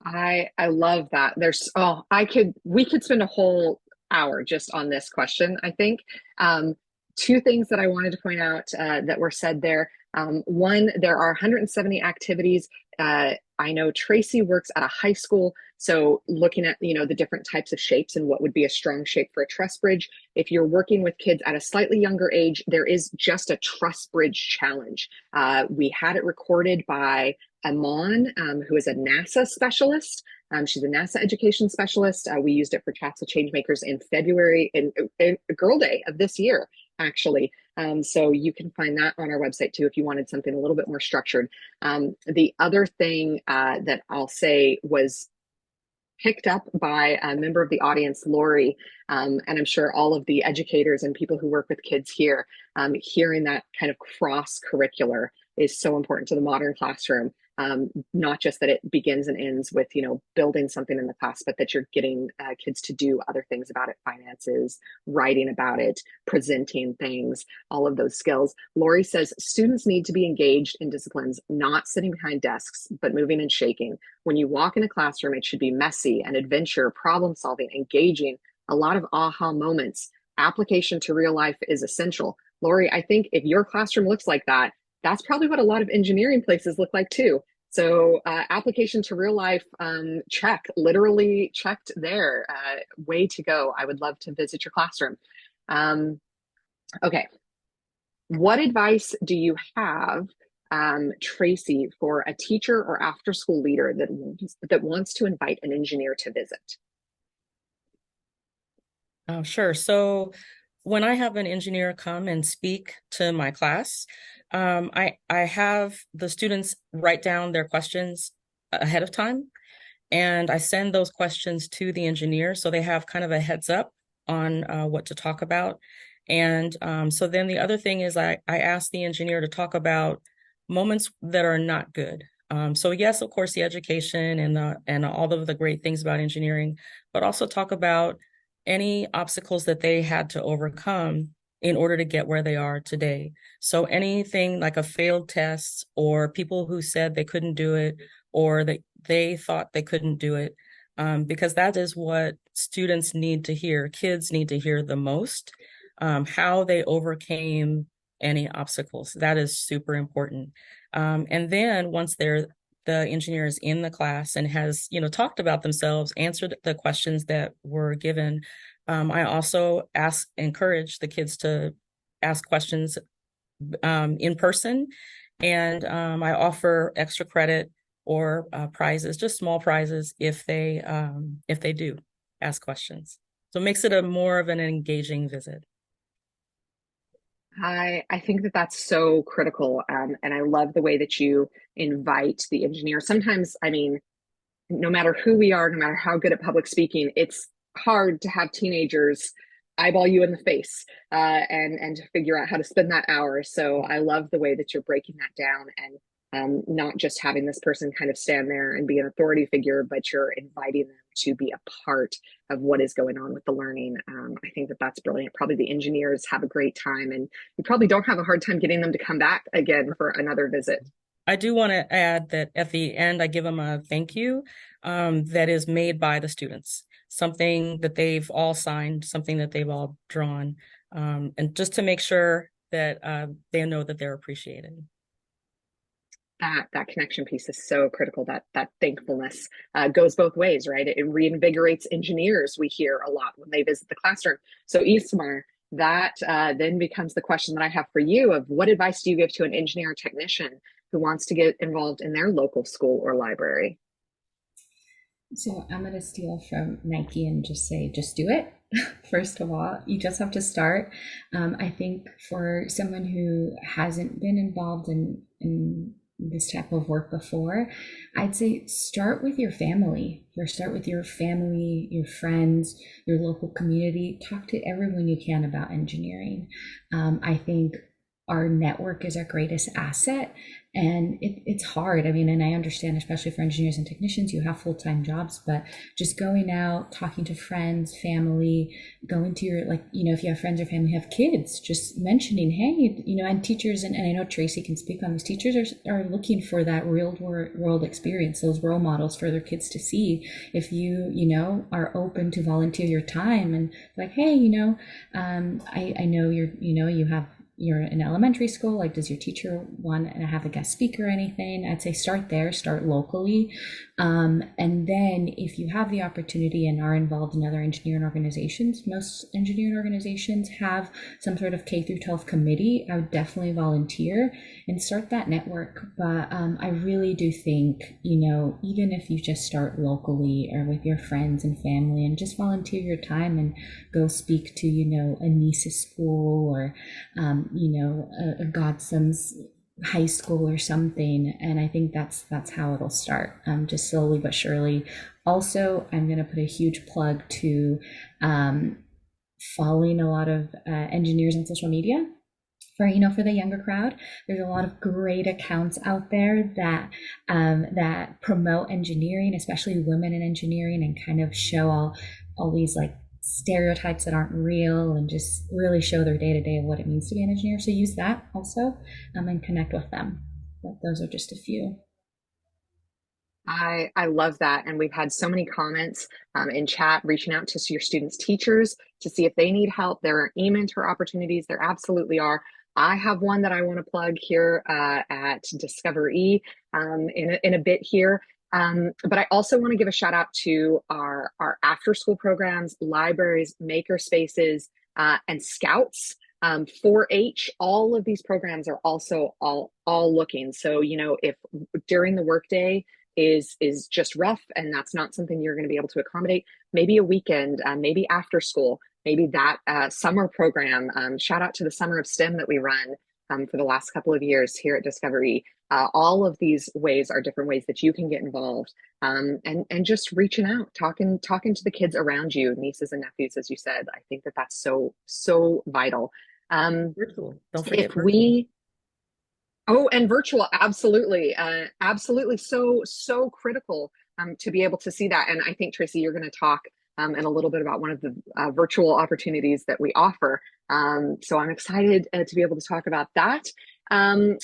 I love that. We could spend a whole hour just on this question, I think. Two things that I wanted to point out that were said there. One, there are 170 activities. I know Tracey works at a high school, so looking at the different types of shapes and what would be a strong shape for a truss bridge. If you're working with kids at a slightly younger age, there is just a truss bridge challenge. We had it recorded by Amon, who is a NASA specialist. She's a NASA education specialist. We used it for Chats with Changemakers in February, in Girl Day of this year, actually. So you can find that on our website too if you wanted something a little bit more structured. The other thing that I'll say was picked up by a member of the audience, Lori, and I'm sure all of the educators and people who work with kids here, hearing that kind of cross-curricular is so important to the modern classroom. Not just that it begins and ends with, building something in the class, but that you're getting kids to do other things about it, finances, writing about it, presenting things, all of those skills. Lori says students need to be engaged in disciplines, not sitting behind desks, but moving and shaking. When you walk in a classroom, it should be messy, an adventure, problem solving, engaging, a lot of aha moments. Application to real life is essential. Lori, I think if your classroom looks like that, that's probably what a lot of engineering places look like too. So application to real life, check, literally checked there. Way to go. I would love to visit your classroom. Okay. What advice do you have, Tracey, for a teacher or after school leader that wants to invite an engineer to visit? Oh, sure. So when I have an engineer come and speak to my class, I have the students write down their questions ahead of time, And I send those questions to the engineer so they have kind of a heads up on what to talk about. And so then the other thing is I ask the engineer to talk about moments that are not good. So yes, of course, the education and all of the great things about engineering, but also talk about any obstacles that they had to overcome in order to get where they are today. So anything like a failed test or people who said they couldn't do it or that they thought they couldn't do it, because that is what students need to hear. Kids need to hear the most, how they overcame any obstacles. That is super important. And then once the engineer is in the class and has, talked about themselves, answered the questions that were given, I also encourage the kids to ask questions in person, and I offer extra credit or prizes, just small prizes if they do ask questions. So it makes it a more of an engaging visit. I think that that's so critical. And I love the way that you invite the engineer. Sometimes, I mean, no matter who we are, no matter how good at public speaking, it's hard to have teenagers eyeball you in the face and to figure out how to spend that hour. So I love the way that you're breaking that down and not just having this person kind of stand there and be an authority figure, but you're inviting them to be a part of what is going on with the learning. I think that that's brilliant. Probably the engineers have a great time, and you probably don't have a hard time getting them to come back again for another visit. I do want to add that at the end, I give them a thank you that is made by the students, something that they've all signed, something that they've all drawn, and just to make sure that they know that they're appreciated. That connection piece is so critical. That thankfulness goes both ways, right? It reinvigorates engineers. We hear a lot when they visit the classroom. So Isamar, that then becomes the question that I have for you: of what advice do you give to an engineer or technician who wants to get involved in their local school or library? So I'm going to steal from Nike and just say, just do it. First of all, you just have to start. I think for someone who hasn't been involved in this type of work before, I'd say start with your family. Or start with your family, your friends, your local community. Talk to everyone you can about engineering. I think our network is our greatest asset, and it's hard. I mean, and I understand, especially for engineers and technicians, you have full-time jobs, but just going out, talking to friends, family, going to your, like, if you have friends or family who have kids, just mentioning, hey, and teachers, and I know Tracey can speak on this, teachers are looking for that real world experience, those role models for their kids to see. If you are open to volunteer your time and like, hey, I know you're in elementary school, like, does your teacher want to have a guest speaker or anything? I'd say start there, start locally. And then if you have the opportunity and are involved in other engineering organizations, most engineering organizations have some sort of K through 12 committee. I would definitely volunteer and start that network. But I really do think, even if you just start locally or with your friends and family and just volunteer your time and go speak to, a niece's school or, a godson's high school or something. And I think that's how it'll start, just slowly but surely. Also, I'm going to put a huge plug to following a lot of engineers on social media. For the younger crowd, there's a lot of great accounts out there that promote engineering, especially women in engineering, and kind of show all these like stereotypes that aren't real and just really show their day-to-day of what it means to be an engineer. So use that also, and connect with them. But those are just a few. I love that. And we've had so many comments in chat reaching out to your students' teachers to see if they need help. There are e-mentor opportunities. There absolutely are. I have one that I want to plug here at DiscoverE in a bit here. But I also want to give a shout out to our after school programs, libraries, maker spaces, and scouts. 4-H, all of these programs are also all looking. So, if during the workday is just rough and that's not something you're going to be able to accommodate, maybe a weekend, maybe after school, maybe that summer program. Shout out to the Summer of STEM that we run. for the last couple of years here at DiscoverE. All of these ways are different ways that you can get involved, and just reaching out, talking to the kids around you, nieces and nephews, as you said. I think that that's so vital. Virtual. Don't If forget virtual. we Oh, and virtual, absolutely, absolutely, so critical to be able to see that. And I think Tracey, you're going to talk in a little bit about one of the virtual opportunities that we offer. So I'm excited to be able to talk about that. Um,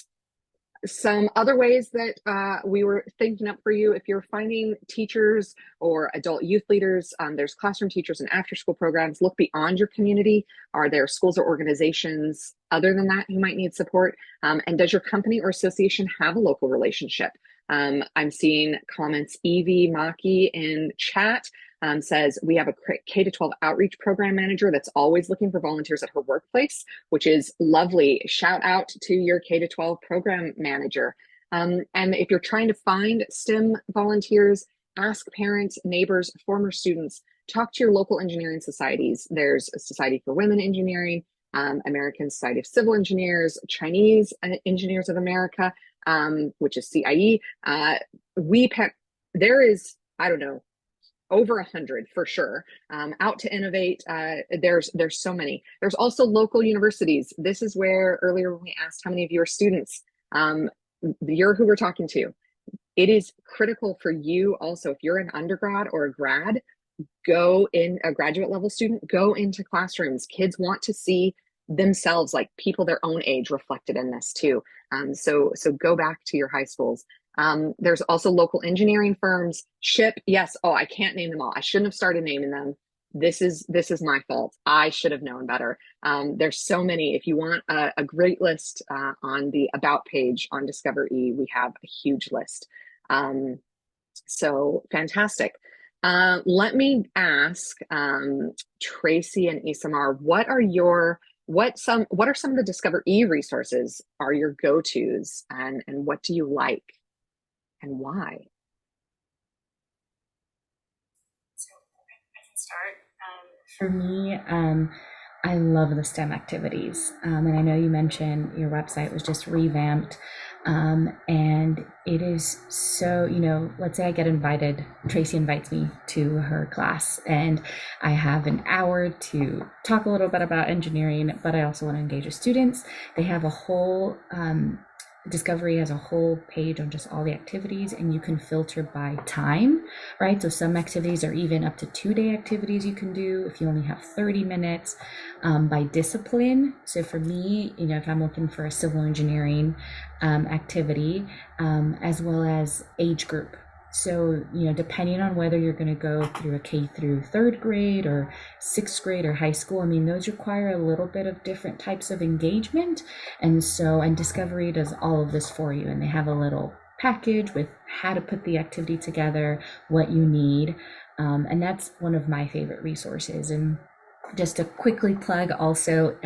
some other ways that we were thinking up for you, if you're finding teachers or adult youth leaders, there's classroom teachers and after school programs. Look beyond your community. Are there schools or organizations other than that who might need support? And does your company or association have a local relationship? I'm seeing comments. Evie Maki in chat says, we have a K to 12 outreach program manager that's always looking for volunteers at her workplace, which is lovely. Shout out to your K to 12 program manager. And if you're trying to find STEM volunteers, ask parents, neighbors, former students, talk to your local engineering societies. There's a Society for Women Engineering, American Society of Civil Engineers, Chinese Engineers of America, which is CIE. There is, I don't know, over 100 for sure. Out to Innovate. There's so many. There's also local universities. This is where earlier when we asked how many of you are students, you're who we're talking to. It is critical for you also, if you're an undergrad or a grad, go in a graduate level student, go into classrooms. Kids want to see themselves, like people their own age, reflected in this too. So go back to your high schools. There's also local engineering firms. SHIP, yes. Oh, I can't name them all. I shouldn't have started naming them. This is my fault. I should have known better. There's so many. If you want a great list on the About page on DiscoverE, we have a huge list. So fantastic. Let me ask Tracey and Isamar, what are some of the DiscoverE resources are your go-tos, and what do you like and why? So I can start. For me, I love the STEM activities. And I know you mentioned your website was just revamped. And it is so, let's say I get invited, Tracey invites me to her class, and I have an hour to talk a little bit about engineering, but I also want to engage with students. They have a whole, DiscoverE has a whole page on just all the activities, and you can filter by time, right? So some activities are even up to 2-day activities you can do if you only have 30 minutes, by discipline. So for me, if I'm looking for a civil engineering activity, as well as age group. So, depending on whether you're going to go through a K through third grade or sixth grade or high school, those require a little bit of different types of engagement. And DiscoverE does all of this for you. And they have a little package with how to put the activity together, what you need. And that's one of my favorite resources. And just to quickly plug also,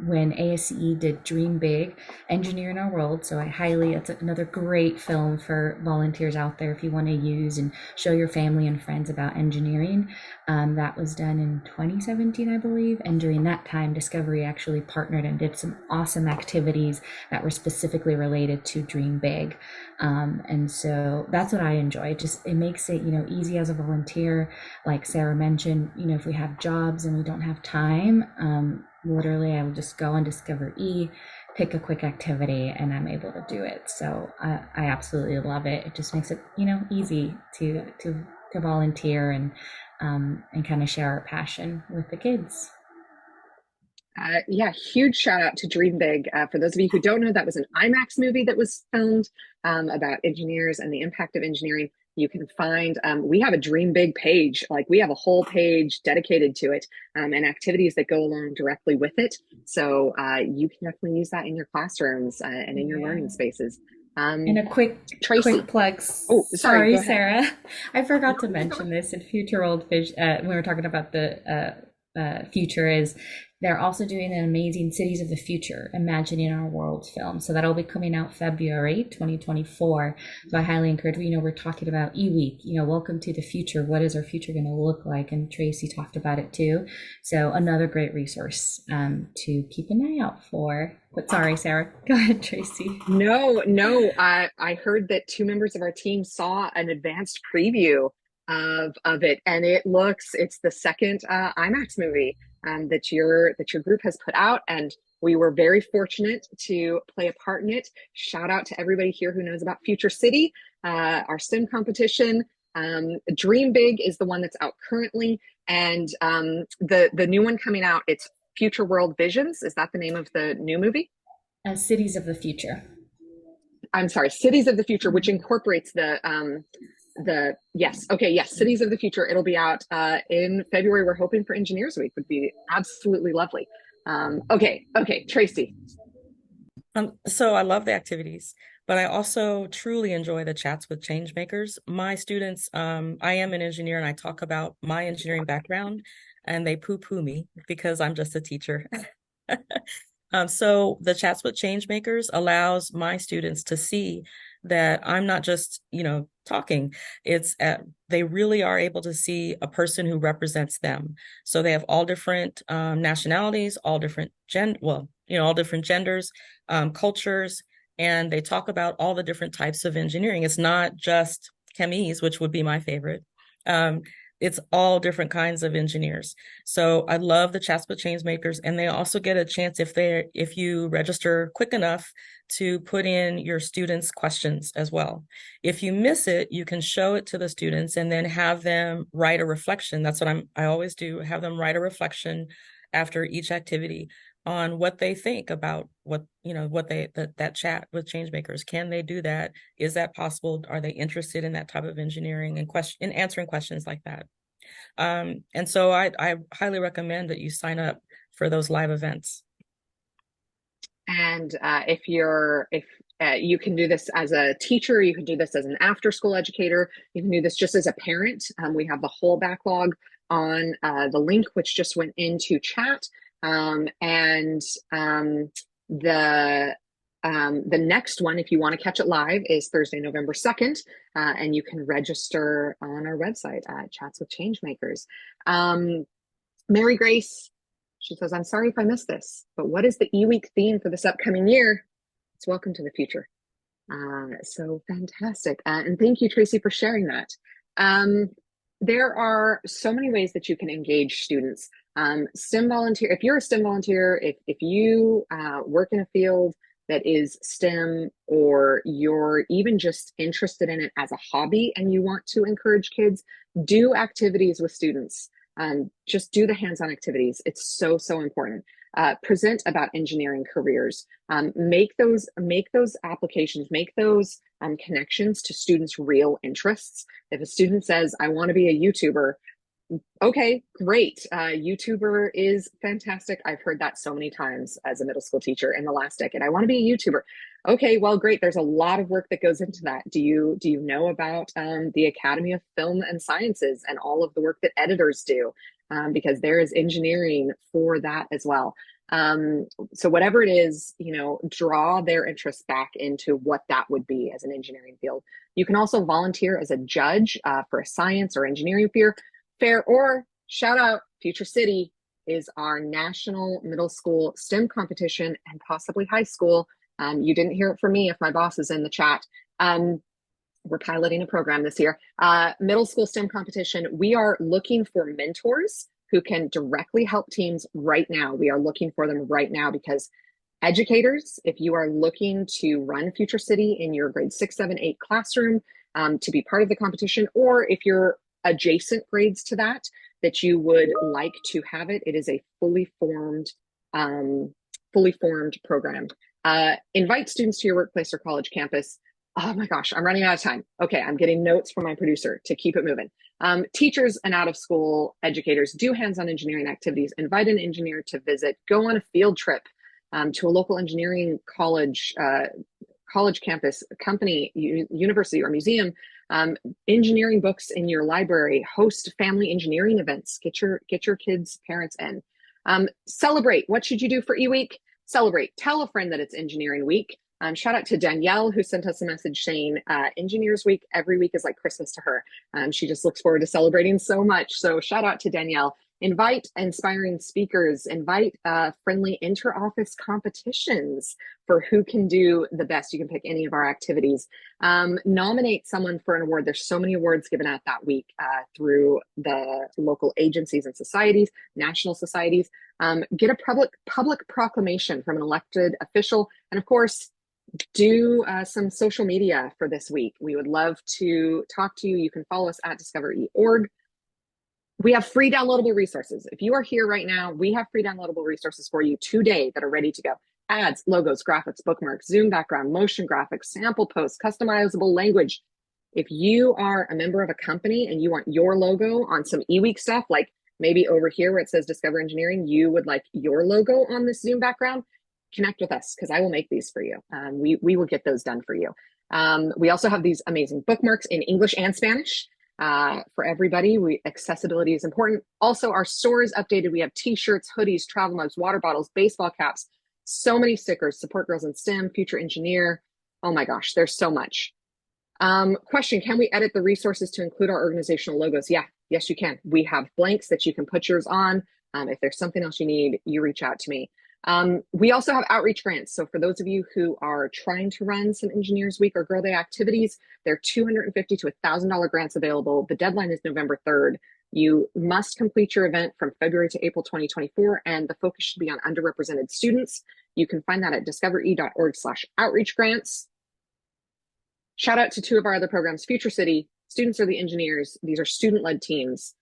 when ASCE did Dream Big, Engineer in Our World. So it's another great film for volunteers out there if you want to use and show your family and friends about engineering. That was done in 2017, I believe. And during that time, DiscoverE actually partnered and did some awesome activities that were specifically related to Dream Big. And so that's what I enjoy. It makes it, easy as a volunteer. Like Sarah mentioned, if we have jobs and we don't have time, literally I will just go on DiscoverE, pick a quick activity, and I'm able to do it. So I absolutely love it. It just makes it, easy to volunteer and kind of share our passion with the kids. Yeah, huge shout out to Dream Big. For those of you who don't know, that was an IMAX movie that was filmed about engineers and the impact of engineering. You can find, we have a Dream Big page, like we have a whole page dedicated to it, and activities that go along directly with it. So you can definitely use that in your classrooms and in your learning spaces. And a quick Tracey. plug. Oh, sorry, go ahead. Sarah. I forgot to mention this in Future Old Fish when we were talking about the future is They're also doing an amazing Cities of the Future, Imagining Our World film. So that'll be coming out February 2024. So I highly encourage, we're talking about e-week, welcome to the future. What is our future going to look like? And Tracey talked about it too. So another great resource to keep an eye out for. But sorry, Sarah. Go ahead, Tracey. No. I heard that two members of our team saw an advanced preview of it, and it's the second IMAX movie that your group has put out, and we were very fortunate to play a part in it. Shout out to everybody here who knows about Future City, our STEM competition. Dream Big is the one that's out currently, and the new one coming out, it's Future World Visions. Is that the name of the new movie? Cities of the Future. I'm sorry, Cities of the Future, which incorporates yes, Cities of the Future. It'll be out in February. We're hoping for Engineers Week. Would be absolutely lovely. Okay, Tracey. So I love the activities, but I also truly enjoy the chats with change makers. My students, I am an engineer and I talk about my engineering background, and they poo-poo me because I'm just a teacher. So the chats with change makers allows my students to see that I'm not just, talking. They really are able to see a person who represents them. So they have all different nationalities, all different all different genders, cultures, and they talk about all the different types of engineering. It's not just chemies, which would be my favorite. It's all different kinds of engineers. So I love the chats with change makers, and they also get a chance if you register quick enough to put in your students' questions as well. If you miss it, you can show it to the students and then have them write a reflection. That's what I always do, have them write a reflection after each activity on what they think about that chat with change makers. Can they do that? Is that possible? Are they interested in that type of engineering and in answering questions like that? And so I highly recommend that you sign up for those live events. And if you can do this as a teacher, you can do this as an after-school educator, you can do this just as a parent. We have the whole backlog on the link, which just went into chat. The next one, if you want to catch it live, is Thursday, November 2nd, and you can register on our website at Chats with Changemakers. Mary Grace, she says, I'm sorry if I missed this, but what is the e-week theme for this upcoming year? It's Welcome to the Future. So fantastic. And thank you, Tracey, for sharing that. There are so many ways that you can engage students. STEM volunteer, if you're a STEM volunteer, if you work in a field that is STEM, or you're even just interested in it as a hobby and you want to encourage kids, do activities with students. Just do the hands-on activities. It's so important. Present about engineering careers. Make those applications, make those connections to students' real interests. If a student says, I want to be a YouTuber, okay, great. YouTuber is fantastic. I've heard that so many times as a middle school teacher in the last decade. I want to be a YouTuber. Okay, well, great. There's a lot of work that goes into that. Do you know about the Academy of Film and Sciences and all of the work that editors do? Because there is engineering for that as well. So whatever it is, draw their interest back into what that would be as an engineering field. You can also volunteer as a judge for a science or engineering fair, or shout out, Future City is our national middle school STEM competition and possibly high school. You didn't hear it from me if my boss is in the chat. We're piloting a program this year. Middle school STEM competition. We are looking for mentors who can directly help teams right now. We are looking for them right now because educators, if you are looking to run Future City in your grade 6, 7, 8 classroom to be part of the competition, or if you're adjacent grades to that you would like to have it, it is a fully formed program. Invite students to your workplace or college campus. Oh my gosh, I'm running out of time. Okay, I'm getting notes from my producer to keep it moving. Teachers and out of school educators, do hands-on engineering activities. Invite an engineer to visit. Go on a field trip to a local engineering college campus, company, university, or museum. Engineering books in your library. Host family engineering events. Get your kids' parents in. Celebrate. What should you do for eWeek? Celebrate. Tell a friend that it's Engineering Week. Shout out to Danielle, who sent us a message saying Engineers Week every week is like Christmas to her. She just looks forward to celebrating so much. So shout out to Danielle. Invite inspiring speakers, invite friendly inter-office competitions for who can do the best. You can pick any of our activities. Nominate someone for an award. There's so many awards given out that week through the local agencies and societies, national societies. Get a public proclamation from an elected official. And of course, do some social media for this week. We would love to talk to you. You can follow us at DiscoverE.org. We have free downloadable resources. If you are here right now, we have free downloadable resources for you today that are ready to go. Ads, logos, graphics, bookmarks, Zoom background, motion graphics, sample posts, customizable language. If you are a member of a company and you want your logo on some eWeek stuff, like maybe over here where it says Discover Engineering, you would like your logo on this Zoom background, connect with us because I will make these for you. We will get those done for you. We also have these amazing bookmarks in English and Spanish. For everybody, accessibility is important. Also, our store is updated. We have t-shirts, hoodies, travel mugs, water bottles, baseball caps, so many stickers, support girls in STEM, future engineer. Oh my gosh, there's so much. Question, can we edit the resources to include our organizational logos? Yeah, yes, you can. We have blanks that you can put yours on. If there's something else you need, you reach out to me. We also have outreach grants. So for those of you who are trying to run some Engineers Week or Girl Day activities, there are $250 to $1,000 grants available. The deadline is November 3rd. You must complete your event from February to April 2024, and the focus should be on underrepresented students. You can find that at discovere.org/outreach grants. Shout out to two of our other programs, Future City, Students Are the Engineers. These are student-led teams.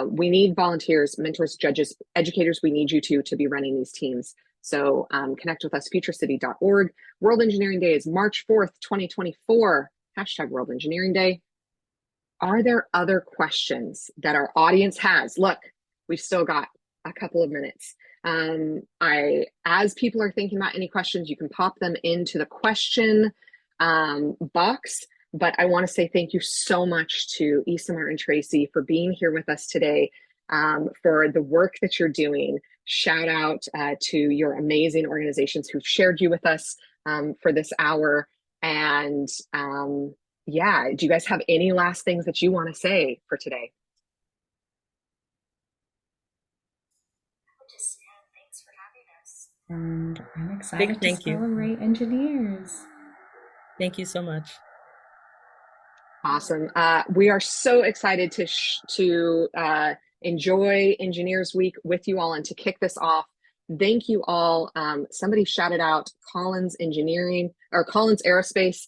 We need volunteers, mentors, judges, educators. We need you to be running these teams. So connect with us, futurecity.org. World Engineering Day is March 4th, 2024. # World Engineering Day. Are there other questions that our audience has? Look, we've still got a couple of minutes. As people are thinking about any questions, you can pop them into the question box. But I want to say thank you so much to Isamar and Tracey for being here with us today, for the work that you're doing. Shout out to your amazing organizations who've shared you with us for this hour. And yeah, do you guys have any last things that you want to say for today? Just thanks for having us. And I'm excited to Thank you. celebrate engineers. Thank you so much. Awesome. We are so excited to enjoy Engineers Week with you all and to kick this off. Thank you all. Somebody shouted out Collins Engineering or Collins Aerospace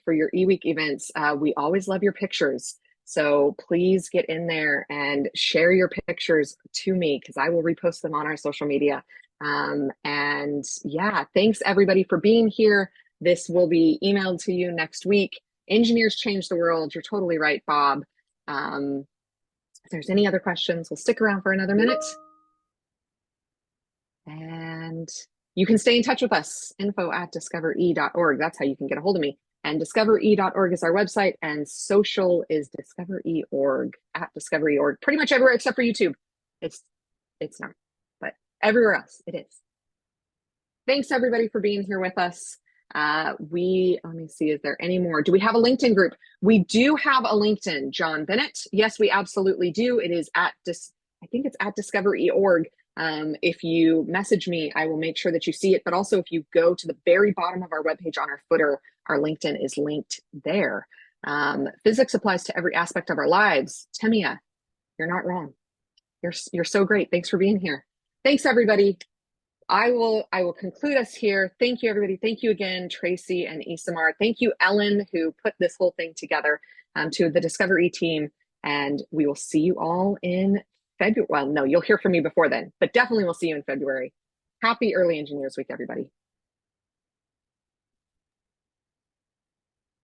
for your eWeek events. We always love your pictures. So please get in there and share your pictures to me because I will repost them on our social media. And yeah, thanks everybody for being here. This will be emailed to you next week. Engineers change the world. You're totally right, Bob. If there's any other questions, we'll stick around for another minute. And you can stay in touch with us, info@discovere.org. That's how you can get a hold of me. And discovere.org is our website, and social is discovere.org, @discovere.org. Pretty much everywhere except for YouTube. It's not, but everywhere else it is. Thanks everybody for being here with us. Let me see, is there any more? Do we have a LinkedIn group? We do have a LinkedIn, John Bennett. Yes, we absolutely do. It is I think it's at discover.org. If you message me, I will make sure that you see it. But also if you go to the very bottom of our webpage on our footer, our LinkedIn is linked there. Physics applies to every aspect of our lives. Temia, you're not wrong. You're so great. Thanks for being here. Thanks everybody. I will conclude us here. Thank you, everybody. Thank you again, Tracey and Isamar. Thank you, Ellen, who put this whole thing together, to the DiscoverE team. And we will see you all in February. Well, no, you'll hear from me before then, but definitely we'll see you in February. Happy Early Engineers Week, everybody.